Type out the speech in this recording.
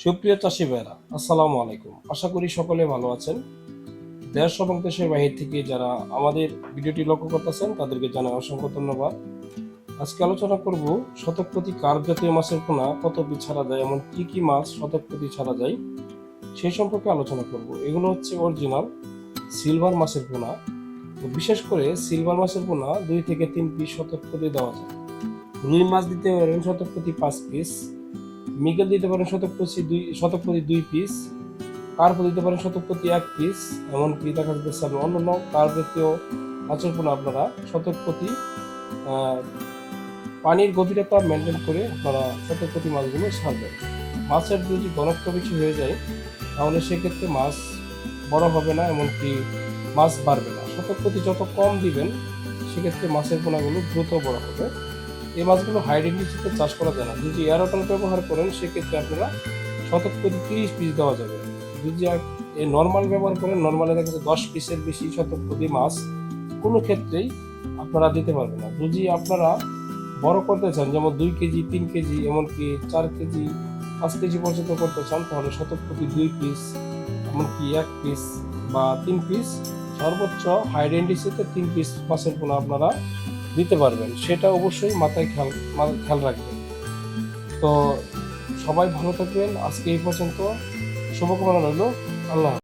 সুপ্রিয় চাষি ভাইরা, আসসালামু আলাইকুম। আশা করি সকলে ভালো আছেন। দেশ এবং দেশের বাহির থেকে যারা আমাদের ভিডিওটি লক্ষ্য করতেছেন তাদেরকে জানাই অসংখ্য ধন্যবাদ। আজকে আলোচনা করব শতক প্রতি কার্প জাতীয় মাছের পোনা কত পিস ছাড়া যায়, এমন কি কি মাছ শতক প্রতি ছাড়া যায় সেই সম্পর্কে আলোচনা করব। এগুলো হচ্ছে অরিজিনাল সিলভার মাছের পোনা। তো বিশেষ করে সিলভার মাছের পোনা 2 থেকে 3 পিস শতক প্রতি দেওয়া যায়। রুই মাছ দিতে পারেন শতক প্রতি 5 পিস, মৃগেল দিতে পারেন শতক প্রতি 2 পিস, কার্প দিতে পারেন শতক প্রতি 1 পিস। এমনকি দেখা যাচ্ছে অন্যান্য কার্প জাতীয় মাছের পোনা আপনারা শতক প্রতি পানির গভীরতা মেনটেন করে আপনারা শতক প্রতি মাছগুলো ছাড়বেন। মাছের যদি ঘনত্ব বেশি হয়ে যায় তাহলে সেক্ষেত্রে মাছ বড় হবে না, এমনকি মাছ বাড়বে না। শতক প্রতি যত কম দিবেন সেক্ষেত্রে মাছের পোনাগুলো দ্রুত বড় হবে। এই মাছগুলো হাইডেন নিচেতে চাষ করা যায় না। যদি এয়ারোটল ব্যবহার করেন সেক্ষেত্রে আপনারা শতক প্রতি 30 পিস দেওয়া যাবে। যদি এই নর্মাল ব্যবহার করেন, নর্মালে দেখা যাচ্ছে 10 পিসের বেশি শতক প্রতি মাছ কোনো ক্ষেত্রেই আপনারা দিতে পারবেন না। যদি আপনারা বড় করতে চান, যেমন 2 কেজি, 3 কেজি, এমনকি 4 কেজি, 5 কেজি পর্যন্ত করতে চান, তাহলে শতক প্রতি 2 পিস, এমনকি 1 পিস বা 3 পিস, সর্বোচ্চ হাই ডেন্সিটিতে 3 পিস মাছের পোনা আপনারা দিতে পারবেন। সেটা অবশ্যই মাথায় খেয়াল রাখবেন। তো সবাই ভালো থাকবেন। আজকে এই পর্যন্ত। শুভকামনা রইল। আল্লাহ।